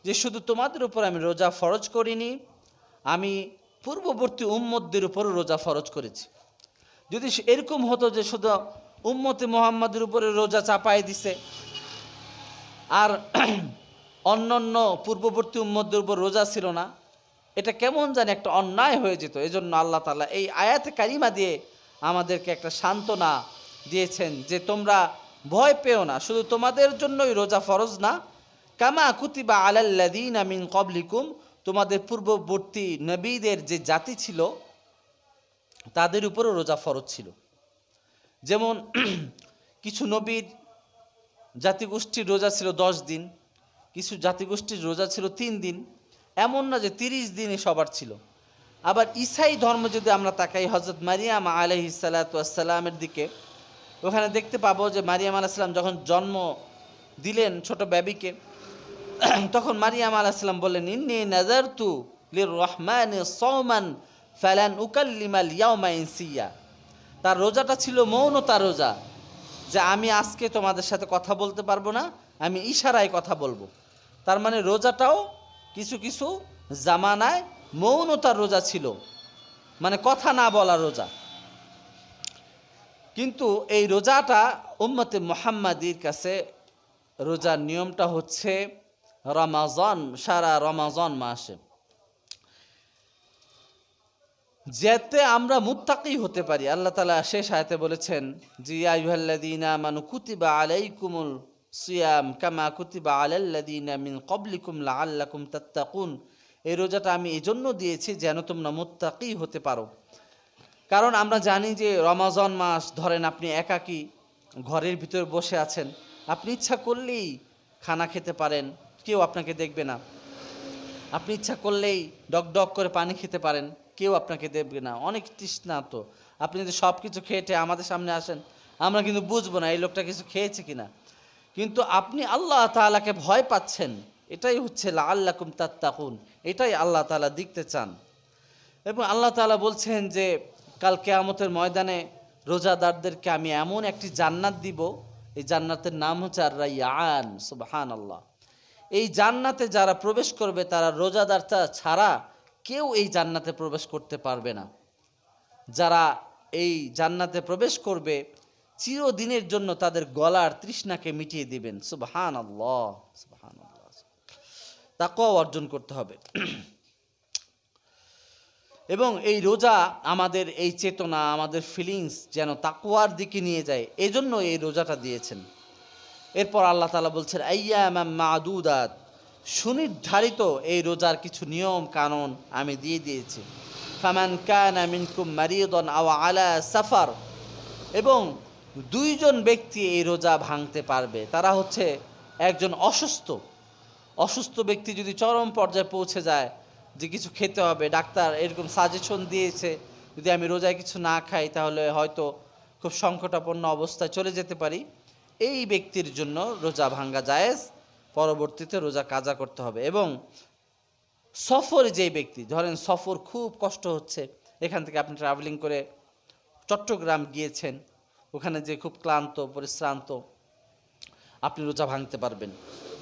যে শুধু তোমাদের উপর আমি রোজা ফরজ করিনি, আমি পূর্ববর্তী উম্মতদের উপরও রোজা ফরজ করেছি। যদি এরকম হতো যে শুধু উম্মতে মুহাম্মাদের উপরে রোজা চাপাই দিছে আর অন্যান্য পূর্ববর্তী উম্মতদের উপর রোজা ছিল না, এটা কেমন জানি একটা অন্যায় হয়ে যেত। এজন্য আল্লাহ তাআলা এই আয়াতে কারিমা দিয়ে আমাদেরকে একটা সান্ত্বনা দিয়েছেন যে তোমরা ভয় পেও না, শুধু তোমাদের জন্যই রোজা ফরজ না, কামা কুতিবা আলাল্লাযীনা মিন ক্বাবলিকুম, তোমাদের পূর্ববর্তী নবীদের যে জাতি ছিল তাদের উপরও রোজা ফরজ ছিল। যেমন কিছু নবীর জাতিগোষ্ঠীর রোজা ছিল 10 দিন, কিছু জাতিগোষ্ঠীর রোজা ছিল 3 দিন, এমন না যে 30 দিনই সবার ছিল। আবার ঈসাই ধর্ম যদি আমরা তাকাই, হযরত মারিয়াম আলাইহিস সালাতু ওয়াস সালামের দিকে, ওখানে দেখতে পাবো যে মারিয়াম আলাইহিস সালাম যখন জন্ম দিলেন ছোট বেবিকে, তখন মারিয়াম আলাইহিস সালাম বললেন, ইন্নী নাযারতু লিররহমানি সাওমান ফালান উকাল্লিমাল ইয়াওমা ইনসিয়া। তার রোজাটা ছিল মৌনতা রোজা, যে আমি আজকে তোমাদের সাথে কথা বলতে পারবো না, আমি ইশারায় কথা বলবো। তার মানে রোজাটাও কিছু কিছু জামানায় মৌনতার রোজা ছিল, মানে কথা না বলা রোজা। কিন্তু এই রোজাটা উম্মতে মুহাম্মাদির কাছে রোজার নিয়মটা হচ্ছে রমাজান, সারা রমাজান মাসে, যাতে আমরা মুত্তাকি হতে পারি। আল্লাহ তাআলা শেষ আয়াতে বলেছেন যে ইয়া আইয়ুহাল্লাযীনা আমানু কুতিবা আলাইকুমুল সিয়াম কামা কুতিবা আলাল্লাযীনা মিন ক্বাবলিকুম লাআল্লাকুম তাত্তাকুন। এই রোজাটা আমি এজন্য দিয়েছি যেন তোমরা মুত্তাকি হতে পারো। কারণ আমরা জানি যে রমাজান মাস, ধরেন আপনি একাকী ঘরের ভিতরে বসে আছেন, আপনি ইচ্ছা করলেই খানা খেতে পারেন, কেউ আপনাকে দেখবে না। আপনি ইচ্ছা করলেই ডক ডক করে পানি খেতে পারেন, কেউ আপনাকে দেখবে না। অনেক তৃষ্ণা, তো আপনি যদি সব কিছু খেয়েটে আমাদের সামনে আসেন, আমরা কিন্তু বুঝবো না এই লোকটা কিছু খেয়েছে কিনা। কিন্তু আপনি আল্লাহ তাআলাকে ভয় পাচ্ছেন, এটাই হচ্ছে লাআল্লাকুম তাত্তাকুন, এটাই আল্লাহ তাআলা দেখতে চান। এবং আল্লাহ তাআলা বলছেন যে কাল কিয়ামতের ময়দানে রোজাদারদেরকে আমি এমন একটি জান্নাত দিব, এই জান্নাতের নাম হচ্ছে আর রায়্যান। সুবহানাল্লাহ। এই জান্নাতে যারা প্রবেশ করবে তারা রোজাদারটা ছাড়া কেউ এই জান্নাতে প্রবেশ করতে পারবে না। যারা এই জান্নাতে প্রবেশ করবে চিরদিনের জন্য তাদের গলার তৃষ্ণাকে মিটিয়ে দিবেন। সুবহানাল্লাহ, সুবহানাল্লাহ। তাকওয়া অর্জন করতে হবে। এবং এই রোজা আমাদের এই চেতনা, আমাদের ফিলিংস যেন তাকওয়ার দিকে নিয়ে যায়, এজন্য এই রোজাটা দিয়েছেন। এরপর আল্লাহ তাআলা বলছেন আইয়ামাম মাদুদাত, সুনির্ধারিত এই রোজার কিছু নিয়ম কানুন আমি দিয়ে দিয়েছি। ফামান কানা মিনকুম মারিদান আও আলা সাফার, এবং 2 জন ব্যক্তি এই রোজা ভাঙতে পারবে। তারা হচ্ছে একজন অসুস্থ ব্যক্তি যদি চরম পর্যায়ে পৌঁছে যায় যে কিছু খেতে হবে, ডাক্তার এরকম সাজেশন দিয়েছে যদি আমি রোজায় কিছু না খাই তাহলে হয়তো খুব সংকটাপন্ন অবস্থায় চলে যেতে পারি, এই ব্যক্তির জন্য রোজা ভাঙ্গা জায়েজ, পরবর্তীতে রোজা কাজা করতে হবে। এবং সফরে যেই ব্যক্তি, ধরেন সফর খুব কষ্ট হচ্ছে, এখান থেকে আপনি ট্রাভেলিং করে চট্টগ্রাম গিয়েছেন, ওখানে যে খুব ক্লান্ত পরিশ্রান্ত, আপনি রোজা ভাঙতে পারবেন।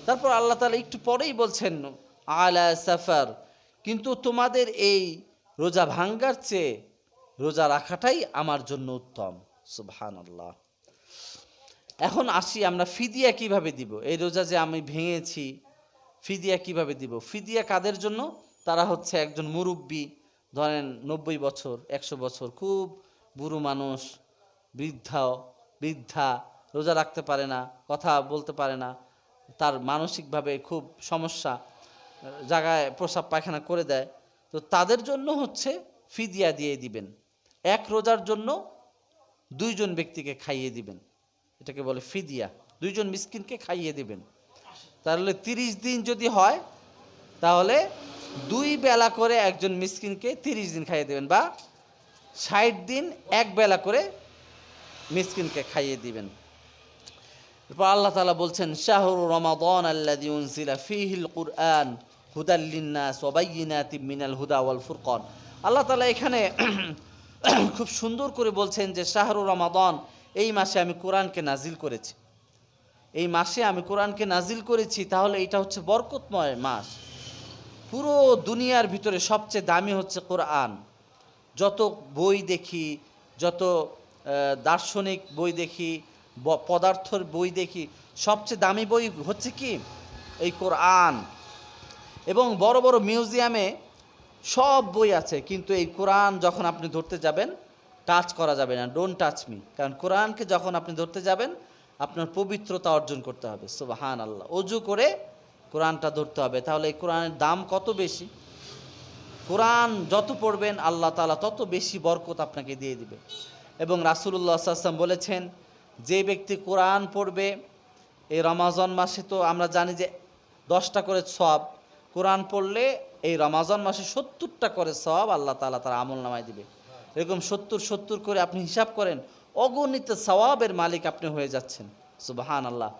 তারপর আল্লাহ তাআলা একটু পরেই বলছেন আলা সাফার, কিন্তু তোমাদের এই রোজা ভাঙ্গার চেয়ে রোজা রাখাটাই আমার জন্য উত্তম। সুবহানাল্লাহ। এখন আসি আমরা ফিদিয়া কিভাবে দিব। এই রোজা যে আমি ভেঙেছি, ফিদিয়া কিভাবে দিব? ফিদিয়া কাদের জন্য? তারা হচ্ছে একজন মুরব্বী, ধরেন 90 বছর 100 বছর, খুব বুড়ো মানুষ, বৃদ্ধা, রোজা রাখতে পারে না, কথা বলতে পারে না, তার মানসিকভাবে খুব সমস্যা, জায়গায় প্রস্রাব পায়খানা করে দেয়, তো তাদের জন্য হচ্ছে ফিদিয়া দিয়ে দিবেন। এক রোজার জন্য 2 জন ব্যক্তিকে খাইয়ে দিবেন, এটাকে বলে ফিদিয়া। 2 জন মিসকিনকে খাইয়ে দিবেন। তাহলে 30 দিন যদি হয় তাহলে 2 বেলা করে একজন মিসকিনকে 30 দিন খাইয়ে দিবেন, বা 60 দিন 1 বেলা করে মিসকিনকে খাইয়ে দিবেন। এরপর আল্লাহ তাআলা বলছেন শাহরু রমাদান আল্লাযী উনজিলা ফীহিল কুরআন হুদাল লিন্নাস ওয়া বাইয়িনাতিম মিনাল হুদা ওয়াল ফুরকান। আল্লাহ তাআলা এখানে খুব সুন্দর করে বলছেন যে শাহরু রমাদান, এই মাসে আমি কোরআনকে নাজিল করেছি। এই মাসে আমি কোরআনকে নাজিল করেছি, তাহলে এটা হচ্ছে বরকতময় মাস। পুরো দুনিয়ার ভিতরে সবচেয়ে দামি হচ্ছে কোরআন। যত বই দেখি, যত দার্শনিক বই দেখি, পদার্থের বই দেখি, সবচেয়ে দামি বই হচ্ছে কি? এই কোরআন। এবং বড় বড় মিউজিয়ামে সব বই আছে, কিন্তু এই কোরআন যখন আপনি ধরতে যাবেন টাচ করা যাবে না, ডোন্ট টাচ মি। কারণ কোরআনকে যখন আপনি ধরতে যাবেন আপনার পবিত্রতা অর্জন করতে হবে, সুবহানাল্লাহ। অজু করে কোরআনটা ধরতে হবে। তাহলে এই কোরআনের দাম কত বেশি! কোরআন যত পড়বেন আল্লাহ তাআলা তত বেশি বরকত আপনাকে দিয়ে দিবে। এবং রাসূলুল্লাহ সাল্লাল্লাহু আলাইহি ওয়াসাল্লাম বলেছেন, যে ব্যক্তি কোরআন পড়বে এই রমাজান মাসে, তো আমরা জানি যে 10টা করে সওয়াব, কোরআন পড়লে এই রমাজান মাসে 70টা করে সওয়াব আল্লাহ তাআলা তার আমলনামায় দিবে। এরকম 70 করে আপনি হিসাব করেন, অগণিত সওয়াবের মালিক আপনি হয়ে যাচ্ছেন, সুবহানাল্লাহ।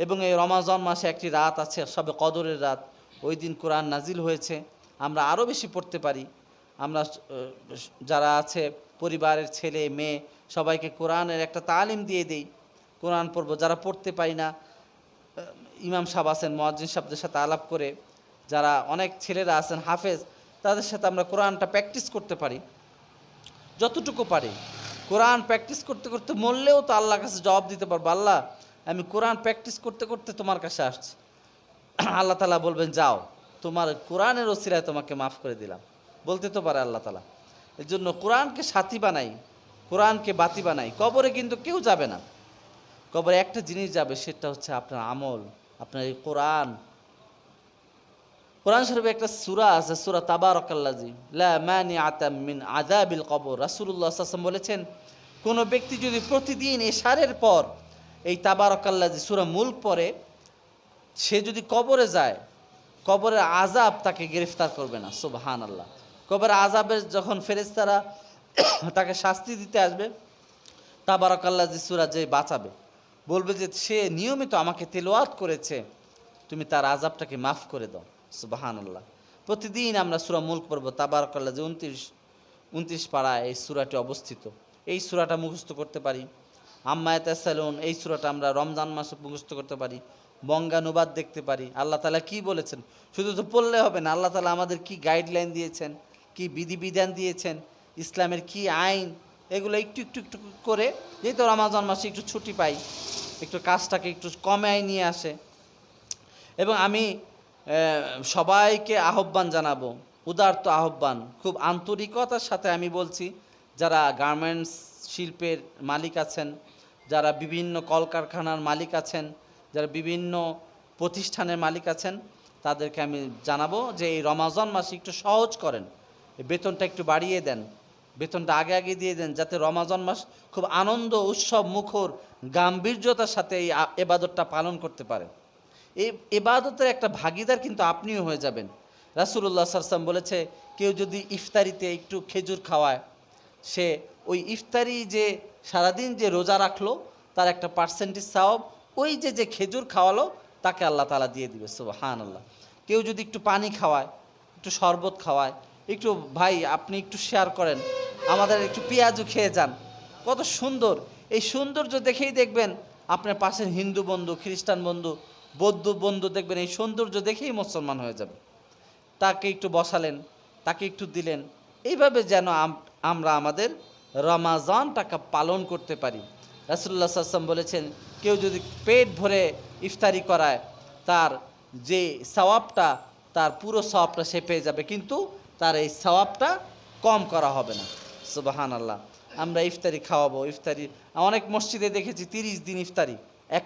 এবং এই রমাজান মাসে একটি রাত আছে, সবে কদরের রাত, ওই দিন কোরআন নাজিল হয়েছে। আমরা আরও বেশি পড়তে পারি। আমরা যারা আছে পরিবারের ছেলে মেয়ে সবাইকে কোরআনের একটা তালিম দিয়ে দেই, কোরআন পড়বো। যারা পড়তে পারি না, ইমাম সাহেব আছেন, মুয়াজ্জিন সাহেবদের সাথে আলাপ করে, যারা অনেক ছেলেরা আছেন হাফেজ, তাদের সাথে আমরা কোরআনটা প্র্যাকটিস করতে পারি যতটুকু পারি। কোরআন প্র্যাকটিস করতে করতে মরলেও তো আল্লাহর কাছে জবাব দিতে পারবো, আল্লাহ আমি কোরআন প্র্যাকটিস করতে করতে তোমার কাছে আসছি। আল্লাহ তাআলা বলবেন যাও, তোমার কোরআনের ওসিলায় তোমাকে মাফ করে দিলাম, বলতে তো পারে আল্লাহ তাআলা। এর জন্য কোরআনকে সাথী বানাই, কোরআনকে বাতি বানাই। কবরে কিন্তু কেউ যাবে না, কবরে একটা জিনিস যাবে, সেটা হচ্ছে আপনার আমল, আপনার এই কোরআন। কোরআন শরীফে একটা সূরা আছে, সূরা তাবারাকাল্লাযী লা মানিআতা মিন আযাবিল কবর। রাসূলুল্লাহ সাল্লাল্লাহু আলাইহি ওয়াসাল্লাম বলেছেন, কোনো ব্যক্তি যদি প্রতিদিন এশারের পর এই তাবারাকাল্লাযী সূরা মুলক পড়ে, সে যদি কবরে যায়, কবরের আযাব তাকে গ্রেফতার করবে না, সুবহানাল্লাহ। কবরের আযাবের যখন ফেরেশতারা তাকে শাস্তি দিতে আসবে, তাবারাকাল্লাযী সূরা যে বাঁচাবে, বলবে যে সে নিয়মিত আমাকে তেলাওয়াত করেছে, তুমি তার আযাবটাকে মাফ করে দাও, সুবহানাল্লাহ। প্রতিদিন আমরা সূরা মুলক পড়ব। তাবারাকাল্লাযী 29 পারায় এই সূরাটি অবস্থিত। এই সূরাটা মুখস্থ করতে পারি। আম্মা ইয়াতাসালুন, এই সূরাটা আমরা রমজান মাসে মুখস্থ করতে পারি। বঙ্গানুবাদ দেখতে পারি, আল্লাহ তাআলা কি বলেছেন। শুধু তো পড়লে হবে না, আল্লাহ তাআলা আমাদের কি গাইডলাইন দিয়েছেন, কি বিধিবিধান দিয়েছেন, ইসলামের কি আইন, এগুলো একটু একটু একটু করে, যেহেতু রমজান মাসে একটু ছুটি পাই, একটু কাজটাকে একটু কমায় নিয়ে আসে। এবং আমি সবাইকে আহ্বান জানাবো, উদারত আহ্বান, খুব আন্তরিকতার সাথে আমি বলছি, যারা গার্মেন্টস শিল্পের মালিক আছেন, যারা বিভিন্ন কলকারখানার মালিক আছেন, যারা বিভিন্ন প্রতিষ্ঠানের মালিক আছেন, তাদেরকে আমি জানাবো যে এই রমাজান মাসে একটু সহজ করেন, বেতনটা একটু বাড়িয়ে দেন, বেতনটা আগে আগে দিয়ে দেন, যাতে রমাজান মাস খুব আনন্দ উৎসব মুখর গাম্ভীর্যতার সাথে এই ইবাদতটা পালন করতে পারে। এই ইবাদতের একটা ভাগীদার কিন্তু আপনিও হয়ে যাবেন। রাসূলুল্লাহ সাল্লাল্লাহু আলাইহি ওয়াসাল্লাম বলেছে, কেউ যদি ইফতারিতে একটু খেজুর খাওয়ায়, সে ওই ইফতারি যে সারাদিন যে রোজা রাখলো তার একটা পার্সেন্টেজ সওয়াব ওই যে খেজুর খাওয়ালো তাকে আল্লাহ তাআলা দিয়ে দিবে, সুবহানাল্লাহ। কেউ যদি একটু পানি খাওয়ায়, একটু শরবত খাওয়ায়, একটু ভাই আপনি একটু শেয়ার করেন, আমাদের একটু পেঁয়াজু খেয়ে যান, কত সুন্দর। এই সৌন্দর্য দেখেই দেখবেন আপনার পাশের হিন্দু বন্ধু, খ্রিস্টান বন্ধু, বৌদ্ধ বন্ধু দেখবেন এই সৌন্দর্য দেখেই মুসলমান হয়ে যাবে। তাকে একটু বসালেন, তাকে একটু দিলেন। এইভাবে যেন আমরা আমাদের রমাজানটাকে পালন করতে পারি। রাসূলুল্লাহ সাল্লাল্লাহু আলাইহি ওয়াসাল্লাম বলেছেন, কেউ যদি পেট ভরে ইফতারি করায়, তার যে সওয়াবটা, তার পুরো সওয়াবটা সে পেয়ে যাবে, কিন্তু তার এই সওয়াবটা কম করা হবে না, সুবহানাল্লাহ। আমরা ইফতারি খাওয়াবো, ইফতারি অনেক মসজিদে দেখেছি 30 দিন ইফতারি এক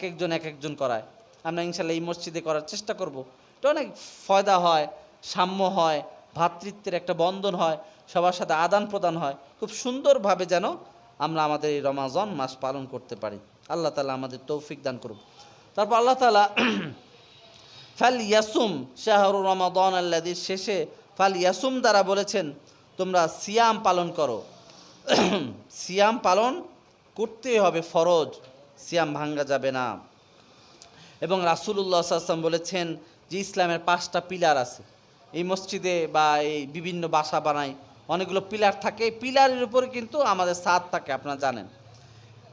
একজন করায়। আমরা ইনশাল্লাহ এই মসজিদে করার চেষ্টা করব। এটা অনেক ফয়দা হয়, সাম্য হয়, ভ্রাতৃত্বের একটা বন্ধন হয়, সবার সাথে আদান প্রদান হয়। খুব সুন্দরভাবে যেন আমরা আমাদের এই রমাজান মাস পালন করতে পারি। আল্লাহ তাআলা আমাদের তৌফিক দান করুন। তারপর আল্লাহ তাআলা ফাল ইয়াসুম শাহরু রমাদান আল্লাযী, শেষে ফাল ইয়াসুম দ্বারা বলেছেন তোমরা সিয়াম পালন করো। সিয়াম পালন করতেই হবে, ফরজ, সিয়াম ভাঙ্গা যাবে না। এবং রাসূলুল্লাহ সাল্লাল্লাহু আলাইহি ওয়াসাল্লাম বলেছেন যে ইসলামের 5টা পিলার আছে। এই মসজিদে বা এই বিভিন্ন বাসা বানায় অনেকগুলো পিলার থাকে, এই পিলারের উপরে কিন্তু আমাদের ছাদ থাকে, আপনারা জানেন।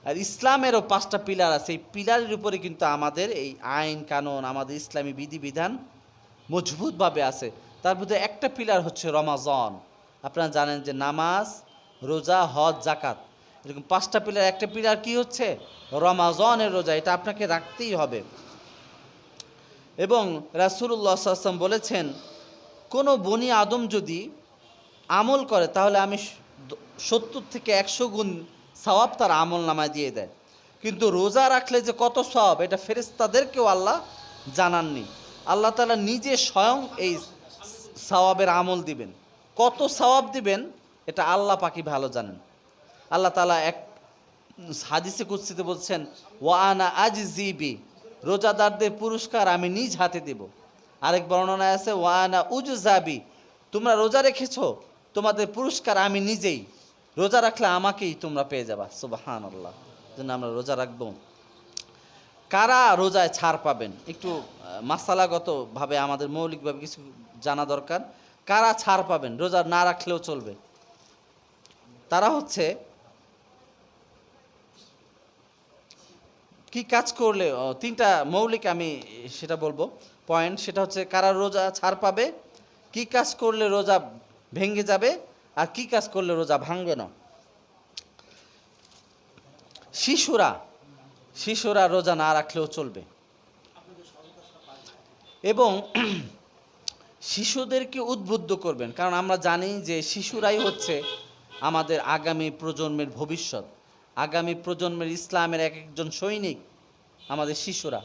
আর ইসলামেরও 5টা পিলার আছে, এই পিলারের উপরে কিন্তু আমাদের এই আইন কানুন, আমাদের ইসলামী বিধিবিধান মজবুতভাবে আছে। তার মধ্যে একটা পিলার হচ্ছে রমাজান। আপনারা জানেন যে নামাজ, রোজা, হজ, জাকাত, এরকম 5টা পিলার। একটা পিলার কি হচ্ছে? রমাজানের রোজা, এটা আপনাকে রাখতেই হবে। এবং রাসূলুল্লাহ সাল্লাল্লাহু আলাইহি ওয়াসাল্লাম বলেছেন, কোনো বনি আদম যদি আমল করে তাহলে আমি 70 থেকে 100 গুণ সওয়াব তার আমল নামায় দিয়ে দেয়। কিন্তু রোজা রাখলে যে কত সওয়াব, এটা ফেরেশতাদেরকেও আল্লাহ জানাননি। আল্লাহ তাআলা নিজে স্বয়ং এই সওয়াবের আমল দিবেন। কত সওয়াব দিবেন এটা আল্লাহ পাকই ভালো জানেন। আল্লাহ তাআলা এক হাদিসে কুদসিতে বলছেন, ওয়া আনা আজজি বি, রোজাদারদের পুরস্কার আমি নিজ হাতে দেব। আরেক বর্ণনায় আছে, ওয়া আনা উজজাবি, তোমরা রোজা রেখেছো, তোমাদের পুরস্কার আমি নিজেই, রোজা রাখলে আমাকেই তোমরা পেয়ে যাবা। সুবহানাল্লাহ। জন্য আমরা রোজা রাখবো। কারা রোজায় ছাড় পাবেন, একটু মাসালাগতভাবে আমাদের মৌলিকভাবে কিছু জানা দরকার। কারা ছাড় পাবেন, রোজা না রাখলেও চলবে? তারা হচ্ছে কি কাজ করলে, 3টা মৌলিক আমি সেটা বলবো পয়েন্ট। সেটা হচ্ছে কারা রোজা ছাড় পাবে, কি কাজ করলে রোজা ভেঙে যাবে, আর কি কাজ করলে রোজা ভাঙবে না। শিশুরা রোজা না রাখলেও চলবে। এবং শিশুদেরকে উদ্বুদ্ধ করবেন, কারণ আমরা জানি যে শিশুরাই হচ্ছে আমাদের আগামী প্রজন্মের ভবিষ্যৎ, আগামী প্রজন্মের ইসলামের এক একজন সৈনিক আমাদের শিশুরা।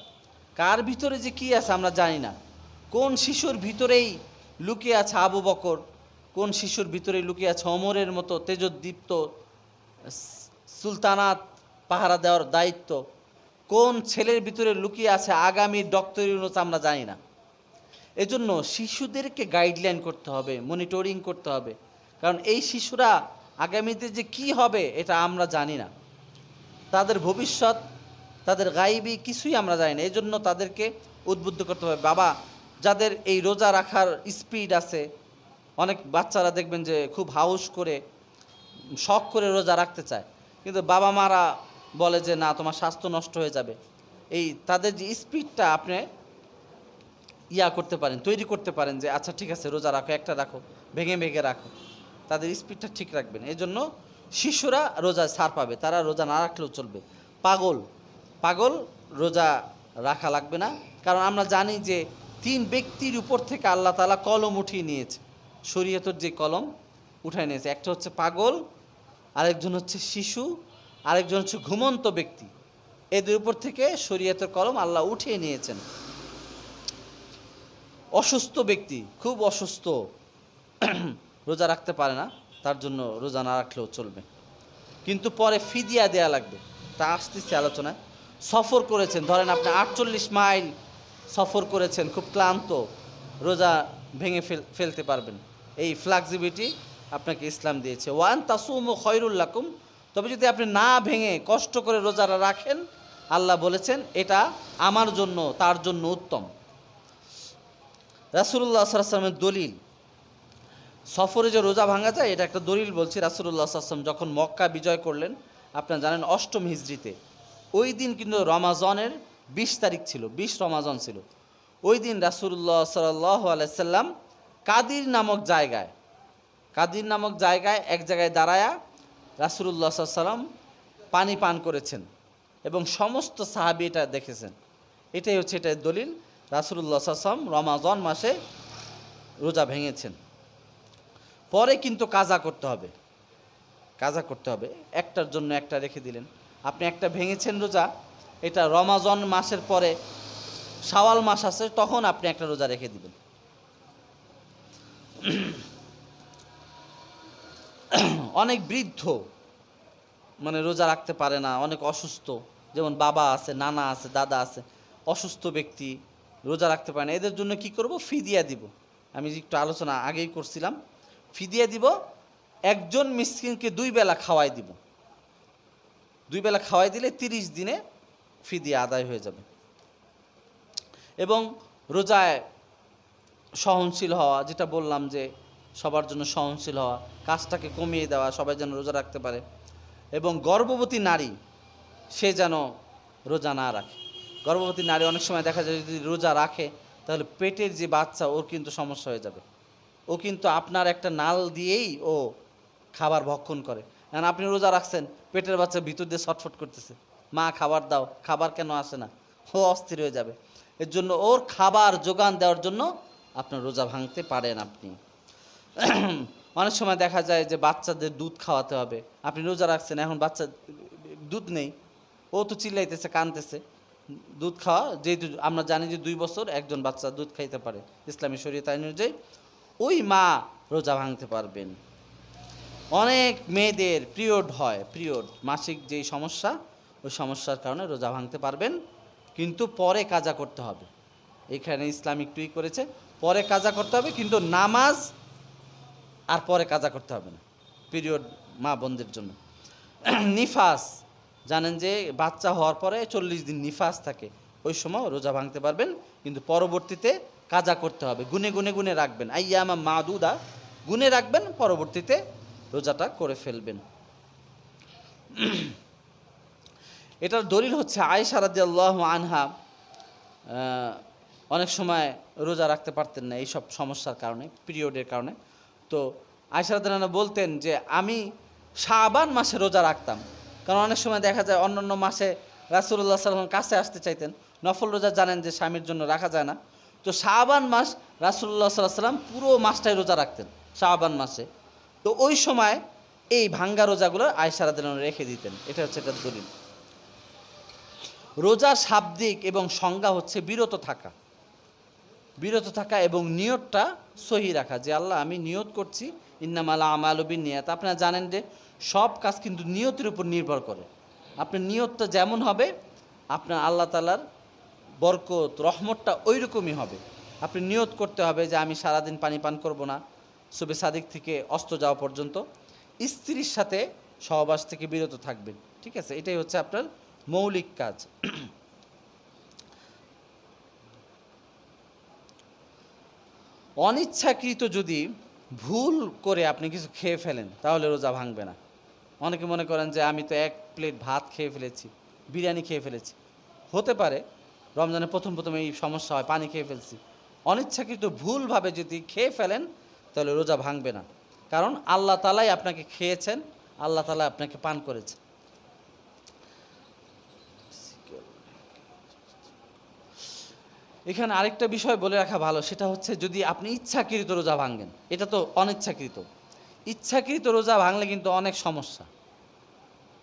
কার ভিতরে যে কি আছে আমরা জানি না। কোন শিশুর ভিতরেই লুকিয়ে আছে আবু বকর, কোন শিশুর ভিতরে লুকিয়ে আছে ওমরের মতো তেজোদ্দীপ্ত সুলতানাত পাহারা দেওয়ার দায়িত্ব, কোন ছেলের ভিতরে লুকিয়ে আছে আগামী ডক্টর ইউনূস আমরা জানি না। এজন্য শিশুদেরকে গাইডলাইন করতে হবে, মনিটরিং করতে হবে, কারণ এই শিশুরা আগামীতে যে কি হবে এটা আমরা জানি না। তাদের ভবিষ্যৎ, তাদের গাইবি কিছুই আমরা জানি না। এই জন্য তাদেরকে উদ্বুদ্ধ করতে হবে। বাবা যাদের এই রোজা রাখার স্পিড আছে, অনেক বাচ্চারা দেখবেন যে খুব হাউস করে শখ করে রোজা রাখতে চায়, কিন্তু বাবা মারা বলে যে না, তোমার স্বাস্থ্য নষ্ট হয়ে যাবে। এই তাদের যে স্পিডটা আপনি করতে পারেন, তৈরি করতে পারেন যে আচ্ছা ঠিক আছে রোজা রাখো, একটা রাখো, ভেঙে ভেঙে রাখো, তাদের স্পিডটা ঠিক রাখবেন। এই জন্য শিশুরা রোজা ছাড় পাবে, তারা রোজা না রাখলেও চলবে। পাগল রোজা রাখা লাগবে না, কারণ আমরা জানি যে 3 ব্যক্তির উপর থেকে আল্লাহ তাআলা কলম উঠিয়ে নিয়েছে, শরীয়তের যে কলম উঠায় নিয়েছে। একটা হচ্ছে পাগল, আরেকজন হচ্ছে শিশু, আরেকজন হচ্ছে ঘুমন্ত ব্যক্তি। এদের উপর থেকে শরীয়তের কলম আল্লাহ উঠিয়ে নিয়েছেন। অসুস্থ ব্যক্তি, খুব অসুস্থ, রোজা রাখতে পারে না, তার জন্য রোজা না রাখলেও চলবে, কিন্তু পরে ফিদিয়া দেয়া লাগবে। তা আসতেছে আলোচনায়। সফর করেছেন, ধরেন আপনি 48 মাইল সফর করেছেন, খুব ক্লান্ত, রোজা ভেঙে ফেলতে পারবেন। এই ফ্লেক্সিবিলিটি আপনাকে ইসলাম দিয়েছে। ওয়ান তাসুমু খয়রুল লাকুম, তবে যদি আপনি না ভেঙে কষ্ট করে রোজাটা রাখেন, আল্লাহ বলেছেন এটা আমার জন্য, তার জন্য উত্তম। রাসূলুল্লাহ সাল্লাল্লাহু আলাইহি ওয়াসাল্লামের দলিল, সফরে যে রোজা ভাঙা যায় এটা একটা দলিল বলছি। রাসূলুল্লাহ সাল্লাল্লাহু আলাইহি ওয়াসাল্লাম যখন মক্কা বিজয় করলেন, আপনারা জানেন 8ম হিজরিতে, ওই দিন কিন্তু রমাজানের 20 তারিখ ছিল, 20 রমাজান ছিল। ওই দিন রাসূলুল্লাহ সাল্লাল্লাহু আলাইহি ওয়াসাল্লাম কাদির নামক জায়গায় এক জায়গায় দাঁড়ায়া রাসূলুল্লাহ সাল্লাল্লাহু আলাইহি ওয়াসাল্লাম পানি পান করেছেন, এবং সমস্ত সাহাবী এটা দেখেছেন। এটাই হচ্ছে এটার দলিল। রাসূলুল্লাহ সাল্লাল্লাহু আলাইহি ওয়াসাল্লাম রমাজান মাসে রোজা ভেঙেছেন। পরে কিন্তু কাজা করতে হবে, একটার জন্য একটা রেখে দিলেন। আপনি একটা ভেঙেছেন রোজা, এটা রমাজান মাসের পরে শাওয়াল মাস আছে, তখন আপনি একটা রোজা রেখে দিবেন। অনেক বৃদ্ধ মানে রোজা রাখতে পারে না, অনেক অসুস্থ, যেমন বাবা আছে, নানা আছে, দাদা আছে, অসুস্থ ব্যক্তি রোজা রাখতে পারে না। এদের জন্য কি করব? ফিদিয়া দিব। আমি একটু আলোচনা আগেই করছিলাম। ফিদিয়া দিব, একজন মিসকিনকে 2 বেলা খাওয়াই দিব। 2 বেলা খাওয়াই দিলে 30 দিনে ফিদিয়া আদায় হয়ে যাবে। এবং রোজায় সহনশীল হওয়া, যেটা বললাম যে সবার জন্য সহনশীল হওয়া, কাজটাকে কমিয়ে দেওয়া, সবাই যেন রোজা রাখতে পারে। এবং গর্ভবতী নারী সে যেন রোজা না রাখে। গর্ভবতী নারী অনেক সময় দেখা যায় যদি রোজা রাখে তাহলে পেটের যে বাচ্চা ওর কিন্তু সমস্যা হয়ে যাবে। ও কিন্তু আপনার একটা নাল দিয়েই ও খাবার ভক্ষণ করে। কারণ আপনি রোজা রাখছেন, পেটের বাচ্চা ভিতর দিয়ে ছটফট করতেছে, মা খাবার দাও, খাবার কেন আসে না, ও অস্থির হয়ে যাবে। এর জন্য ওর খাবার যোগান দেওয়ার জন্য আপনার রোজা ভাঙতে পারেন আপনি। অনেক সময় দেখা যায় যে বাচ্চাদের দুধ খাওয়াতে হবে, আপনি রোজা রাখছেন, এখন বাচ্চা দুধ নেই, ও তো চিল্লাইতেছে, কানতেছে। দুধ খাওয়া, যেহেতু আমরা জানি যে 2 বছর একজন বাচ্চা দুধ খাইতে পারে ইসলামী শরীয়ত আইন অনুযায়ী, ওই মা রোজা ভাঙতে পারবেন। অনেক মেয়েদের পিরিয়ড হয়, পিরিয়ড মাসিক যেই সমস্যা, ওই সমস্যার কারণে রোজা ভাঙতে পারবেন, কিন্তু পরে কাজা করতে হবে। এখানে ইসলামিক টুই করেছে, পরে কাজা করতে হবে, কিন্তু নামাজ আর পরে কাজা করতে হবে না পিরিয়ড মা বোনদের জন্য। নিফাস জানেন যে বাচ্চা হওয়ার পরে 40 দিন নিফাস থাকে, ওই সময় রোজা ভাঙতে পারবেন, কিন্তু পরবর্তীতে কাজা করতে হবে। গুনে গুনে গুনে রাখবেন, আইয়ামা মাদুদা, গুনে রাখবেন, পরবর্তীতে রোজাটা করে ফেলবেন। এটার দলিল হচ্ছে আয়েশা রাদিয়াল্লাহু আনহা অনেক সময় রোজা রাখতে পারতেন না এইসব সমস্যার কারণে, পিরিয়ডের কারণে। তো আয়েশা রাদিয়াল্লাহু আনহা বলতেন যে আমি শাবান মাসে রোজা রাখতাম, কারণ অনেক সময় দেখা যায় অন্যান্য মাসে রাসূলুল্লাহ সাল্লাল্লাহু আলাইহি ওয়াসাল্লাম কাছে আসতে চাইতেন, নফল রোজা জানেন যে স্বামীর জন্য রাখা যায় না। তো শাবান মাস রাসূলুল্লাহ সাল্লাল্লাহু আলাইহি ওয়াসাল্লাম পুরো মাসটাই রোজা রাখতেন শাবান মাসে। তো ওই সময় এই ভাঙ্গা রোজাগুলো আয়েশা রাদিয়াল্লাহু আনহা রেখে দিতেন। এটা হচ্ছে এটার দলিল। রোজার শাব্দিক এবং সংজ্ঞা হচ্ছে বিরত থাকা, বিরত থাকা এবং নিয়তটা সহি রাখা, যে আল্লাহ আমি নিয়ত করছি, ইন্নামাল আমালু বিন্নিয়াত। আপনারা জানেন যে সব কাজ কিন্তু নিয়তের উপর নির্ভর করে। আপনার নিয়তটা যেমন হবে, আপনার আল্লাহ তাআলার বরকত রহমতটা ওই রকমই হবে। আপনি নিয়ত করতে হবে যে আমি সারাদিন পানি পান করব না, সুবে সাদিক থেকে অস্ত যাওয়া পর্যন্ত, স্ত্রীর সাথে সহবাস থেকে বিরত থাকবেন, ঠিক আছে? এটাই হচ্ছে আপনার মৌলিক কাজ। অনিচ্ছাকৃত যদি ভুল করে আপনি কিছু খেয়ে ফেলেন তাহলে রোজা ভাঙবে না। অনেকে মনে করেন যে আমি তো 1 প্লেট ভাত খেয়ে ফেলেছি, বিরিয়ানি খেয়ে ফেলেছি, হতে পারে রমজানের প্রথম এই সমস্যা হয়, পানি খেয়ে ফেলছি। অনিচ্ছাকৃত ভুলভাবে যদি খেয়ে ফেলেন তাহলে রোজা ভাঙবে না, কারণ আল্লাহ তাআলাই আপনাকে খেয়েছেন, আল্লাহ তাআলা আপনাকে পান করেছেন। এখানে আরেকটা বিষয় বলে রাখা ভালো, সেটা হচ্ছে যদি আপনি ইচ্ছাকৃত রোজা ভাঙেন, এটা তো অনিচ্ছাকৃত। ইচ্ছাকৃত রোজা ভাঙলে কিন্তু অনেক সমস্যা,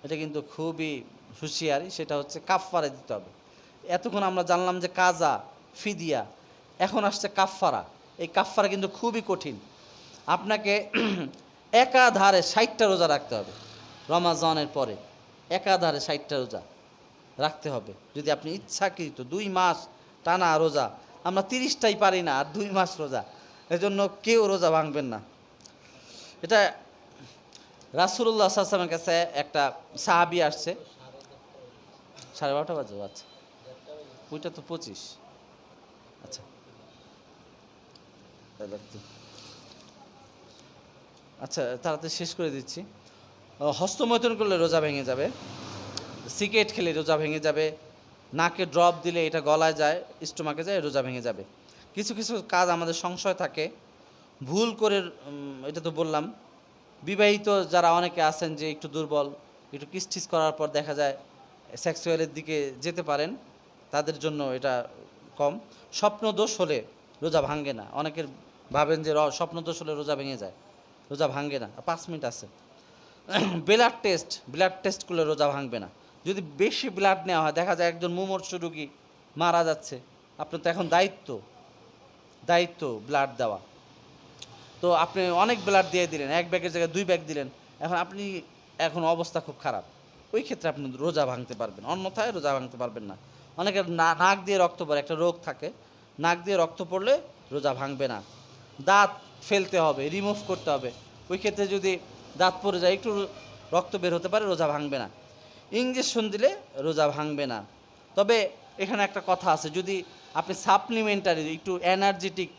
এটা কিন্তু খুবই হুঁশিয়ারি, সেটা হচ্ছে কাফফারা দিতে হবে। এতক্ষণ আমরা জানলাম যে কাজা, ফিদিয়া, এখন আসছে কাফফারা। এই কাফফারা কিন্তু খুবই কঠিন। আপনাকে একাধারে 60টা রোজা রাখতে হবে রমাজানের পরে, একাধারে 60টা রোজা রাখতে হবে যদি আপনি ইচ্ছাকৃত 2 মাস টানা রোজা। আমরা 30টাই পারি না, আর 2 মাস রোজা, এজন্য কেউ রোজা ভাঙবেন না। এটা রাসূলুল্লাহ সাল্লাল্লাহু আলাইহি ওয়াসাল্লামের কাছে একটা সাহাবী আসছে, 12:30 বাজে, আচ্ছা ওইটা তো 25, আচ্ছা আচ্ছা তাড়াতাড়ি শেষ করে দিচ্ছি। হস্তমৈথুন করলে রোজা ভেঙে যাবে, সিগারেট খেলে রোজা ভেঙে যাবে, নাকে ড্রপ দিলে এটা গলায় যায়, স্টোমাকে যায়, রোজা ভেঙে যাবে। কিছু কিছু কাজ আমাদের সংশয় থাকে, ভুল করে, এটা তো বললাম। বিবাহিত যারা অনেকে আছেন যে একটু দুর্বল, একটু কিসটিস করার পর দেখা যায় সেক্সুয়ালের দিকে যেতে পারেন, তাদের জন্য এটা কম। স্বপ্নদোষ হলে রোজা ভাঙে না। অনেকের ভাবেন যে স্বপ্নদোষ হলে রোজা ভেঙে যায়, রোজা ভাঙে না। 5 মিনিট আছে। ব্লাড টেস্ট করলে রোজা ভাঙবে না। যদি বেশি ব্লাড নেওয়া হয়, দেখা যায় একজন মুমূর্ষ রোগী মারা যাচ্ছে, আপনার তো এখন দায়িত্ব ব্লাড দেওয়া, তো আপনি অনেক ব্লাড দিয়ে দিলেন, 1 ব্যাগের জায়গায় 2 ব্যাগ দিলেন, এখন অবস্থা খুব খারাপ, ওই ক্ষেত্রে আপনি রোজা ভাঙতে পারবেন, অন্যথায় রোজা ভাঙতে পারবেন না। অনেকের নাক দিয়ে রক্ত পড়ে, একটা রোগ থাকে, নাক দিয়ে রক্ত পড়লে রোজা ভাঙবে না। দাঁত ফেলতে হবে, রিমুভ করতে হবে, ওই ক্ষেত্রে যদি দাঁত পড়ে যায়, একটু রক্ত বের হতে পারে, রোজা ভাঙবে না। ইঞ্জেকশন দিলে রোজা ভাঙবে না। তবে এখানে একটা কথা আছে, যদি আপনি সাপ্লিমেন্টারি একটু এনার্জেটিক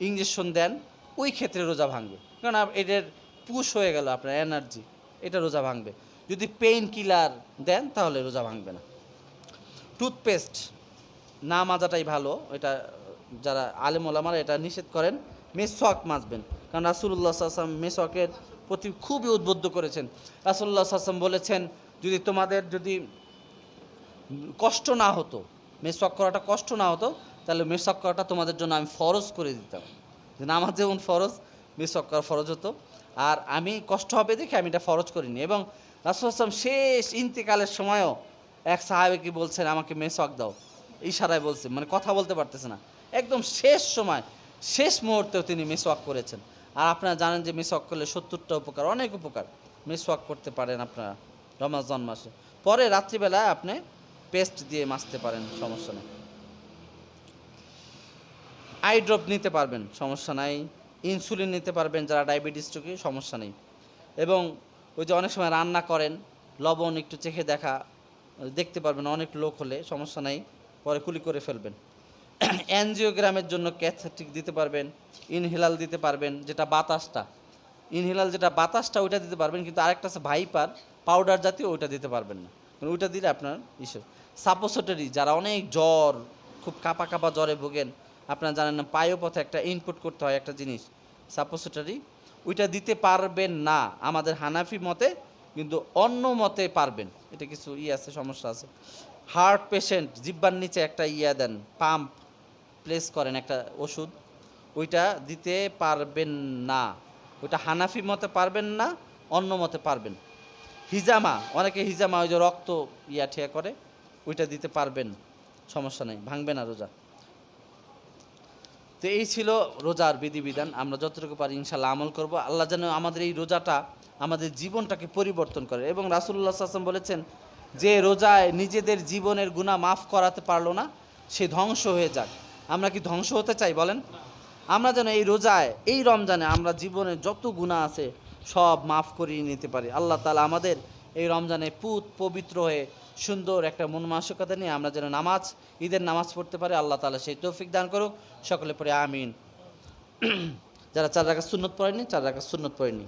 ইঞ্জেকশন দেন, ওই ক্ষেত্রে রোজা ভাঙবে, কারণ এটার পুশ হয়ে গেল আপনার এনার্জি, এটা রোজা ভাঙবে। যদি পেইন কিলার দেন তাহলে রোজা ভাঙবে না। টুথপেস্ট না মাজাটাই ভালো, এটা যারা আলেম ওলামারা এটা নিষেধ করেন। মেসওয়াক মাজবেন, কারণ রাসূলুল্লাহ সাল্লাল্লাহু আলাইহি ওয়াসাল্লাম মেসওয়াকের প্রতি খুবই উদ্বুদ্ধ করেছেন। রাসূলুল্লাহ সাল্লাল্লাহু আলাইহি ওয়াসাল্লাম বলেছেন, যদি তোমাদের যদি কষ্ট না হতো, মেসওয়াক করাটা কষ্ট না হতো, তাহলে মেসওয়াক করাটা তোমাদের জন্য আমি ফরজ করে দিতাম। যে নামাজ যেমন ফরজ, মেসওয়াক করা ফরজ হতো। আর আমি কষ্ট হবে দেখে আমি এটা ফরজ করিনি। এবং রাসূল সাল্লাল্লাহু আলাইহি ওয়াসাল্লাম শেষ ইন্তেকালের সময়ও এক সাহাবীকে বলছেন, আমাকে মেসওয়াক দাও, ইশারায় বলছে, মানে কথা বলতে পারতেছে না, একদম শেষ সময়, শেষ মুহূর্তেও তিনি মেসওয়াক করেছেন। আর আপনারা জানেন যে মেসওয়াক করলে 70টা উপকার, অনেক উপকার। মেসওয়াক করতে পারেন আপনারা রমজান মাসে। পরে রাত্রিবেলায় আপনি পেস্ট দিয়ে মাজতে পারেন, সমস্যা নেই। আই ড্রপ নিতে পারবেন, সমস্যা নাই। ইনসুলিন নিতে পারবেন যারা ডায়াবেটিস রোগী, সমস্যা নেই। এবং ওই যে অনেক সময় রান্না করেন, লবণ একটু চেখে দেখতে পারবেন, অনেক লোক হলে সমস্যা নাই, পরে কুলি করে ফেলবেন। অ্যানজিওগ্রামের জন্য ক্যাথেটিক দিতে পারবেন, ইনহেলাল দিতে পারবেন, যেটা বাতাসটা, ইনহেলাল যেটা বাতাসটা ওইটা দিতে পারবেন, কিন্তু আরেকটা আছে ভাইপার পাউডার জাতীয়, ওইটা দিতে পারবেন না, কারণ ওইটা দিলে আপনার সাপোসিটরি, যারা অনেক জ্বর, খুব কাঁপা কাঁপা জ্বরে ভোগেন, আপনারা জানেন না পায়োপথে একটা ইনপুট করতে হয় একটা জিনিস, সাপোসিটরি, ওইটা দিতে পারবেন না আমাদের হানাফি মতে, কিন্তু অন্য মতে পারবেন। এটা কিছু আছে, সমস্যা আছে। হার্ট পেশেন্ট জিহ্বার নিচে একটা দেন, পাম্প প্লেস করেন একটা ওষুধ, ওইটা দিতে পারবেন না, ওইটা হানাফি মতে পারবেন না, অন্য মতে পারবেন। হিজামা, অনেকে হিজামা ওই যে রক্ত ঠিয়া করে, ওইটা দিতে পারবেন, সমস্যা নেই, ভাঙবে না রোজা। তো এই ছিল রোজার বিধিবিধান, আমরা যতটুকু পারি ইনশাল্লাহ আমল করব। আল্লাহ যেন আমাদের এই রোজাটা আমাদের জীবনটাকে পরিবর্তন করে। এবং রাসূলুল্লাহ সাল্লাল্লাহু আলাইহি ওয়াসাল্লাম বলেছেন, যে রোজায় নিজেদের জীবনের গুনাহ মাফ করাতে পারলো না, সে ধ্বংস হয়ে যাক। আমরা কি ধ্বংস হতে চাই বলেন? আমরা যেন এই রোজায়, এই রমজানে আমরা জীবনের যত গুনাহ আছে সব মাফ করিয়ে নিতে পারি। আল্লাহ তাআলা আমাদের এই রমজানে পবিত্র হয়ে সুন্দর একটা মন মানসিকতা নিয়ে আমরা যেন ঈদের নামাজ পড়তে পারি। আল্লাহ তাআলা সেই তৌফিক দান করুক। সকলে পড়ে আমিন। যারা 4 রাকাত সুন্নত পড়েনি, 4 রাকাত সুন্নত পড়েনি।